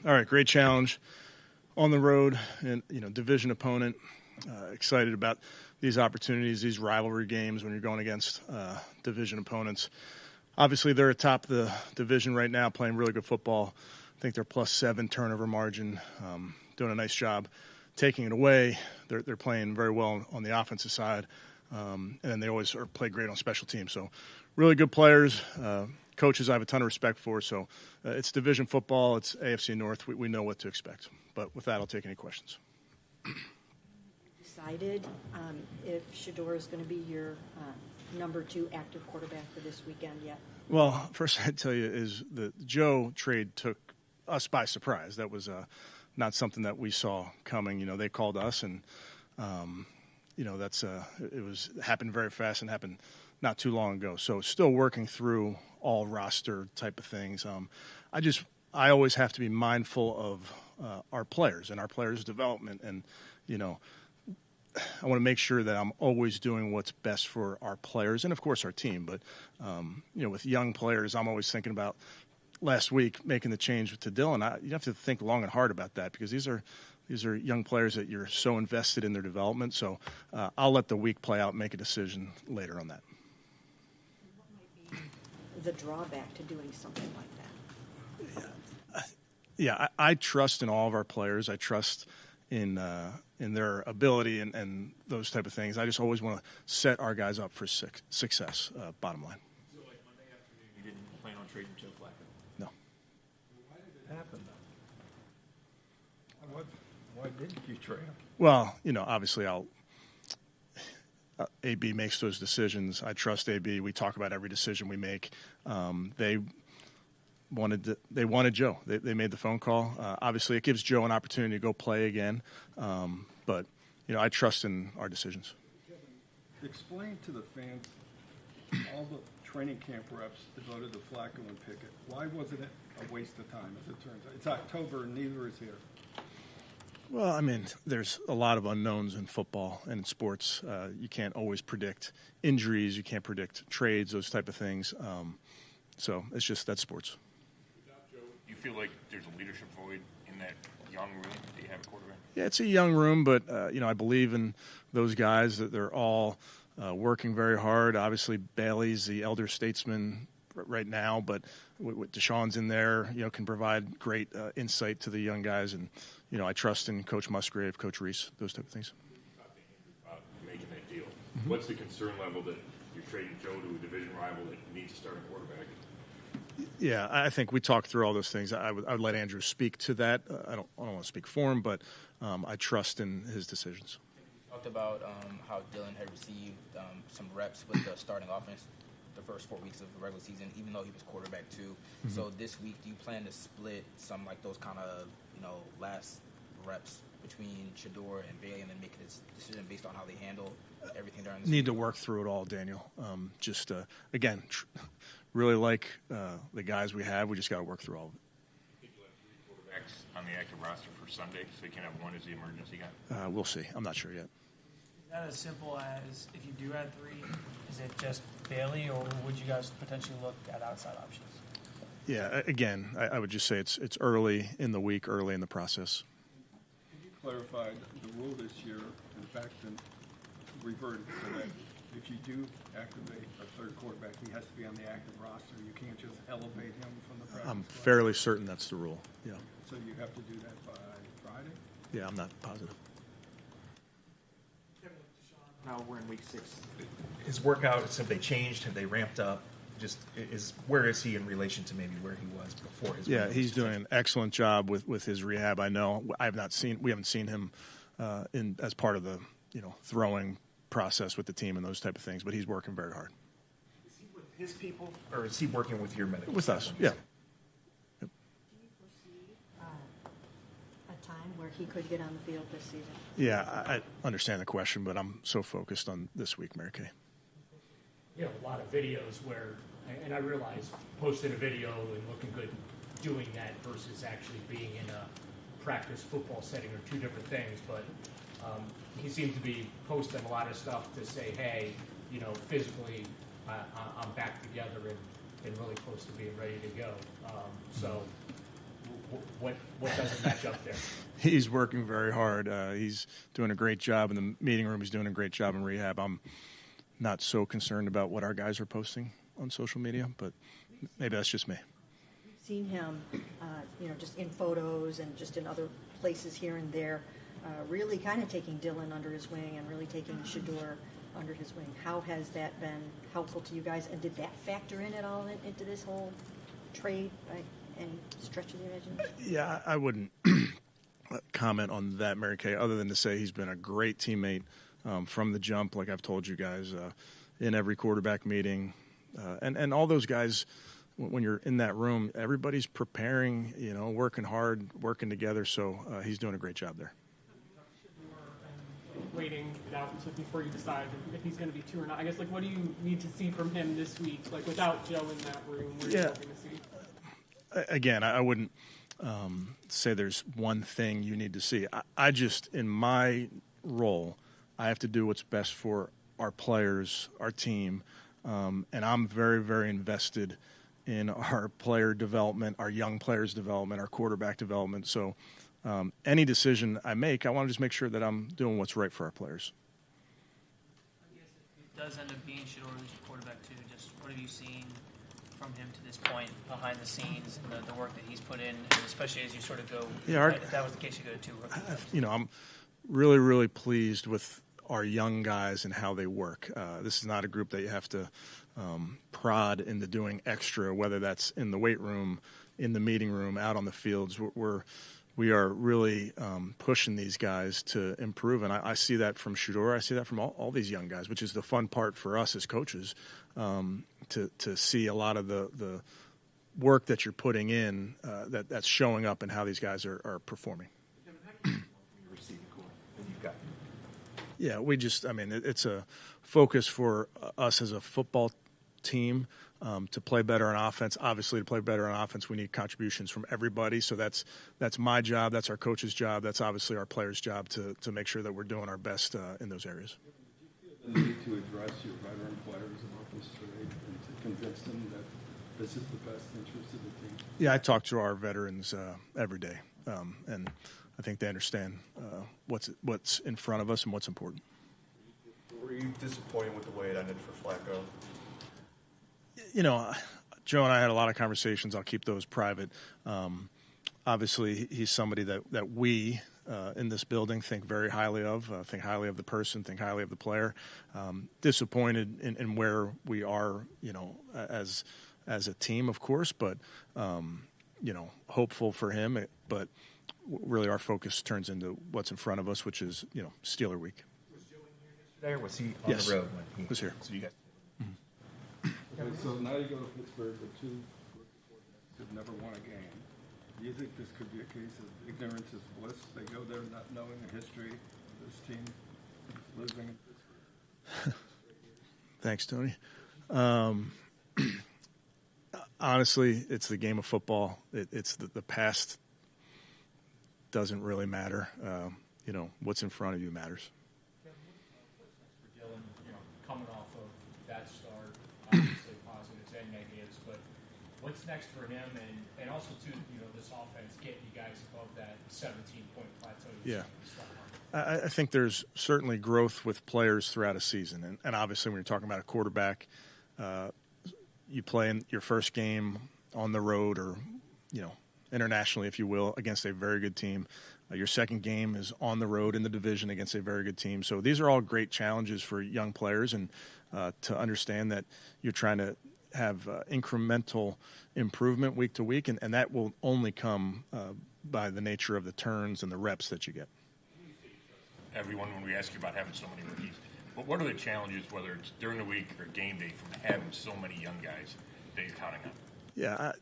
All right, great challenge on the road, and division opponent. Excited about these opportunities, these rivalry games when you're going against division opponents. Obviously, they're atop the division right now, playing really good football. I think they're +7 turnover margin, doing a nice job taking it away. They're playing very well on the offensive side, and then they always play great on special teams. So, really good players. Coaches I have a ton of respect for. So, it's division football. It's AFC North. We know what to expect. But with that, I'll take any questions. Decided if Shedeur is going to be your number 2 active quarterback for this weekend yet? Well, first I'd tell you is the Joe trade took us by surprise. That was not something that we saw coming. They called us, and it happened very fast and happened not too long ago. So still working through all roster type of things. I always have to be mindful of our players and our players' development, and I want to make sure that I'm always doing what's best for our players and, of course, our team. But, with young players, I'm always thinking about last week making the change to Dylan. You have to think long and hard about that because these are young players that you're so invested in their development. So I'll let the week play out and make a decision later on that. What might be the drawback to doing something like that? Yeah, I trust in all of our players. I trust in their ability and those type of things. I just always want to set our guys up for success, bottom line. So, like Monday afternoon, you didn't plan on trading Joe Flacco? No. Why did it happen, though? Why didn't you trade him? Well, obviously AB makes those decisions. I trust AB. We talk about every decision we make. They wanted Joe. They made the phone call. Obviously, it gives Joe an opportunity to go play again. But I trust in our decisions. Kevin, explain to the fans all the training camp reps devoted to Flacco and Pickett. Why wasn't it a waste of time, as it turns out? It's October and neither is here. Well, there's a lot of unknowns in football and in sports. You can't always predict injuries. You can't predict trades, those type of things. So that's sports. Do you feel like there's a leadership void in that young room that you have a quarterback? Yeah, it's a young room, but I believe in those guys that they're all working very hard. Obviously, Bailey's the elder statesman right now, but with Deshaun's in there, can provide great insight to the young guys, and I trust in Coach Musgrave, Coach Reese, those type of things. About making that deal. Mm-hmm. What's the concern level that you're trading Joe to a division rival that needs to start a quarterback? Yeah, I think we talked through all those things. I would let Andrew speak to that. I don't want to speak for him, but I trust in his decisions. You talked about how Dylan had received some reps with the starting offense the first 4 weeks of the regular season, even though he was quarterback too. Mm-hmm. So this week, do you plan to split some like those kind of last reps between Shedeur and Bailey, and then make a decision based on how they handle everything during the season? Need to work through it all, Daniel. Again. Really like the guys we have. We just got to work through all of it. I think you'll have 3 quarterbacks on the active roster for Sunday, so you can have one as the emergency guy? We'll see. I'm not sure yet. Is that as simple as if you do add 3, is it just Bailey, or would you guys potentially look at outside options? Yeah, again, I would just say it's early in the week, early in the process. Could you clarify the rule this year, in fact, and reverted to that? If you do activate a third quarterback, he has to be on the active roster. You can't just elevate him from the practice. I'm fairly certain that's the rule. Yeah. So you have to do that by Friday? Yeah, I'm not positive. Now we're in week 6. His workouts, have they changed? Have they ramped up? Where is he in relation to maybe where he was before his? Yeah, he's doing an excellent job with his rehab. I know we haven't seen him as part of the throwing process with the team and those type of things, but he's working very hard. Is he with his people, or is he working with your medical? With us, yeah. Do you foresee a time where he could get on the field this season? Yeah, I understand the question, but I'm so focused on this week, Mary Kay. A lot of videos where, and I realize posting a video and looking good doing that versus actually being in a practice football setting are 2 different things, but he seems to be posting a lot of stuff to say, hey, physically I'm back together and really close to being ready to go. So What doesn't match up there? He's working very hard. He's doing a great job in the meeting room. He's doing a great job in rehab. I'm not so concerned about what our guys are posting on social media, but maybe that's just me. We've seen him, just in photos and just in other places here and there, really kind of taking Dylan under his wing and really taking Shador under his wing. How has that been helpful to you guys, and did that factor in at all into this whole trade by any stretch of the imagination? Yeah, I wouldn't comment on that, Mary Kay, other than to say he's been a great teammate from the jump, like I've told you guys, in every quarterback meeting. And all those guys, when you're in that room, everybody's preparing, working hard, working together. So he's doing a great job there. Waiting it out before you decide if he's going to be 2 or not. I guess, what do you need to see from him this week? Without Joe in that room, what are you hoping to see? Again, I wouldn't say there's one thing you need to see. I just, in my role, I have to do what's best for our players, our team, and I'm very, very invested in our player development, our young players' development, our quarterback development. So any decision I make, I want to just make sure that I'm doing what's right for our players. I guess if it does end up being Shador who's your quarterback too, just what have you seen from him to this point behind the scenes and the work that he's put in, and especially as you sort of go, if that was the case, you go to 2 rookie. I'm really, really pleased with our young guys and how they work. This is not a group that you have to prod into doing extra, whether that's in the weight room, in the meeting room, out on the fields. We are really pushing these guys to improve, and I see that from Shador. I see that from all these young guys, which is the fun part for us as coaches, to see a lot of the work that you're putting in that's showing up in how these guys are performing. Yeah, it's a focus for us as a football team to play better on offense. Obviously, to play better on offense, we need contributions from everybody. So that's my job. That's our coach's job. That's obviously our players' job to make sure that we're doing our best in those areas. Do you feel the need to address your veteran players about this trade and to convince them that this is the best interest of the team? Yeah, I talk to our veterans every day, and I think they understand what's in front of us and what's important. Were you disappointed with the way it ended for Flacco? Joe and I had a lot of conversations. I'll keep those private. Obviously, he's somebody that we in this building think very highly of, think highly of the person, think highly of the player. Disappointed in where we are, as a team, of course, but, hopeful for him. But really our focus turns into what's in front of us, which is, Steeler Week. Was Joe in here yesterday, or was he on the road when he was here? So you guys. Okay, so now you go to Pittsburgh with 2 rookie quarterbacks who've never won a game. Do you think this could be a case of ignorance is bliss? They go there not knowing the history of this team living in Pittsburgh. Thanks, Tony. Honestly, it's the game of football. It's the past doesn't really matter. What's in front of you matters. For Dylan, coming off of that start, obviously positives and negatives, but what's next for him, and also too, this offense getting you guys above that 17-point plateau? Yeah. I think there's certainly growth with players throughout a season. And obviously when you're talking about a quarterback, you play in your first game on the road or, internationally, if you will, against a very good team. Your second game is on the road in the division against a very good team. So these are all great challenges for young players, and to understand that you're trying to have incremental improvement week to week, and that will only come by the nature of the turns and the reps that you get. Everyone, when we ask you about having so many rookies, but what are the challenges, whether it's during the week or game day, from having so many young guys that you're counting on? Yeah,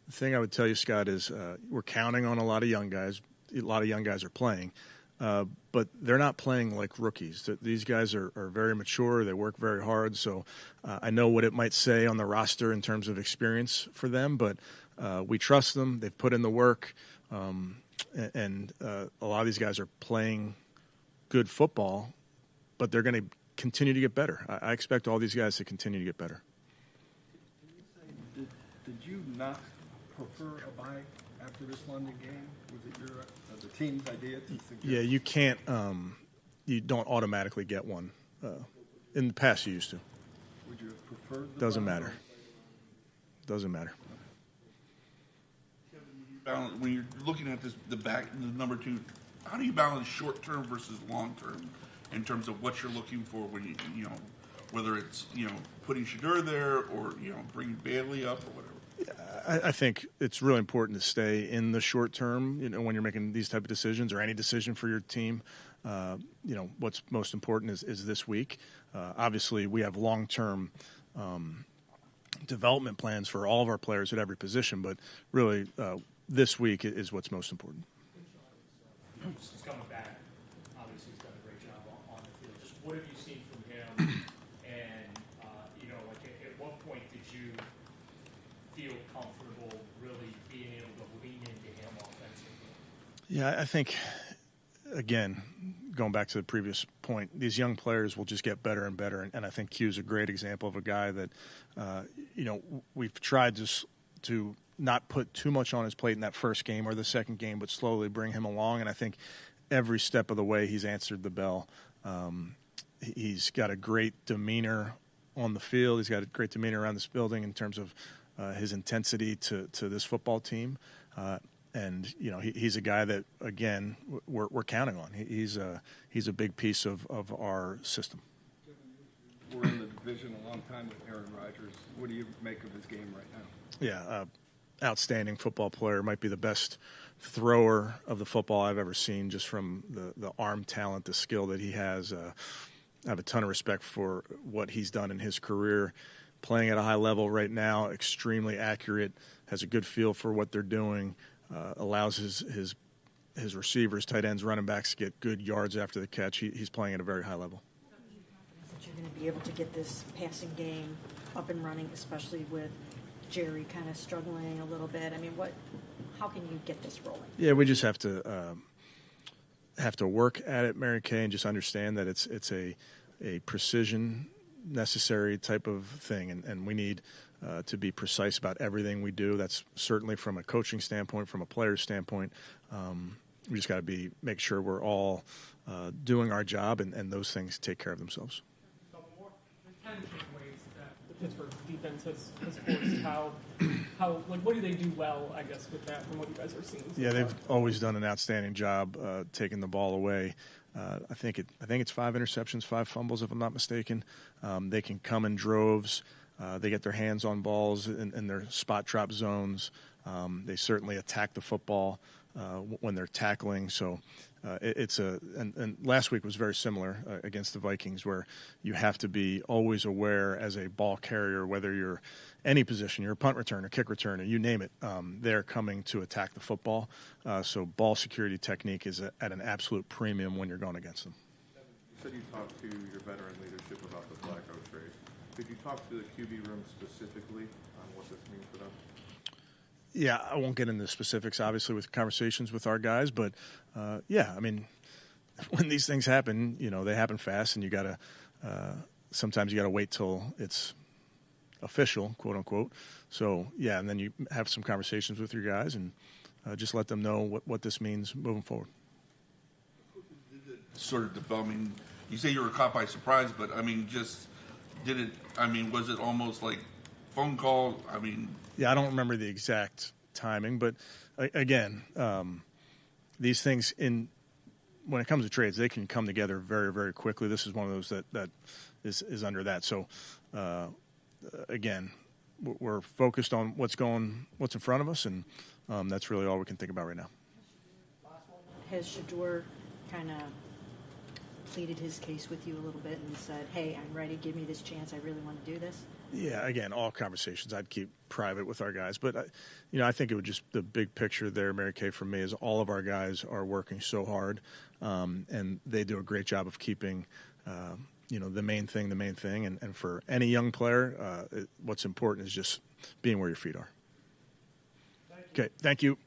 the thing I would tell you, Scott, is we're counting on a lot of young guys. A lot of young guys are playing, but they're not playing like rookies. These guys are very mature. They work very hard. So I know what it might say on the roster in terms of experience for them, but we trust them. They've put in the work, and a lot of these guys are playing good football, but they're going to continue to get better. I expect all these guys to continue to get better. Did you not prefer a bye after this London game? Was it your the team's idea to suggest? Yeah, you can't. You don't automatically get one. In the past, you used to. Would you have preferred the Doesn't bye, matter. Doesn't matter. When you're looking at this, the number two, how do you balance short term versus long term in terms of what you're looking for when you know, whether it's putting Shedeur there or bringing Bailey up or whatever? I think it's really important to stay in the short term. When you're making these type of decisions or any decision for your team, what's most important is this week. Obviously, we have long term development plans for all of our players at every position, but really this week is what's most important. He's coming back. Obviously, he's done a great job on the field. Just what have you seen from him? And at what point did you feel comfortable really being able to lean into him offensively? Yeah, I think again, going back to the previous point, these young players will just get better and better, and I think Q's a great example of a guy that we've tried to not put too much on his plate in that first game or the second game, but slowly bring him along. And I think every step of the way he's answered the bell. He's got a great demeanor on the field. He's got a great demeanor around this building in terms of his intensity to this football team. And he's a guy that, again, we're counting on. He's a big piece of our system. We're in the division a long time with Aaron Rodgers. What do you make of his game right now? Yeah, outstanding football player. Might be the best thrower of the football I've ever seen, just from the arm talent, the skill that he has. I have a ton of respect for what he's done in his career. Playing at a high level right now, extremely accurate, has a good feel for what they're doing, allows his receivers, tight ends, running backs to get good yards after the catch. He's playing at a very high level. That you're going to be able to get this passing game up and running, especially with Jerry kind of struggling a little bit. I mean, how can you get this rolling? Yeah, we just have to work at it, Mary Kay, and just understand that it's a precision necessary type of thing, and we need to be precise about everything we do. That's certainly from a coaching standpoint, from a player's standpoint. We just got to make sure we're all doing our job, and those things take care of themselves. Ways that the Pittsburgh defense has forced. What do they do well, I guess, with that from what you guys are seeing? Yeah, they've always done an outstanding job taking the ball away. I think it's 5 interceptions, 5 fumbles, if I'm not mistaken. They can come in droves. They get their hands on balls in their spot drop zones. They certainly attack the football when they're tackling. So and last week was very similar against the Vikings, where you have to be always aware as a ball carrier, whether you're any position, you're a punt returner, kick returner, you name it, they're coming to attack the football. So ball security technique is at an absolute premium when you're going against them. You said you talked to your veteran leadership about the Flacco trade. Could you talk to the QB room specifically on what this means for them? Yeah, I won't get into specifics, obviously, with conversations with our guys, but yeah, I mean, when these things happen, they happen fast, and you gotta sometimes you gotta wait till it's official, quote unquote. So yeah, and then you have some conversations with your guys and just let them know what this means moving forward. Sort of developing. You say you were caught by surprise, but I mean, was it almost like phone call? I mean. Yeah, I don't remember the exact timing, but again, these things when it comes to trades, they can come together very, very quickly. This is one of those that is under that. So again, we're focused on what's in front of us, and that's really all we can think about right now. Has Shedeur kind of pleaded his case with you a little bit and said, "Hey, I'm ready. Give me this chance. I really want to do this"? Yeah, again, all conversations I'd keep private with our guys. But, I think it would just, the big picture there, Mary Kay, for me, is all of our guys are working so hard, and they do a great job of keeping, the main thing. And for any young player, what's important is just being where your feet are. Okay, thank you.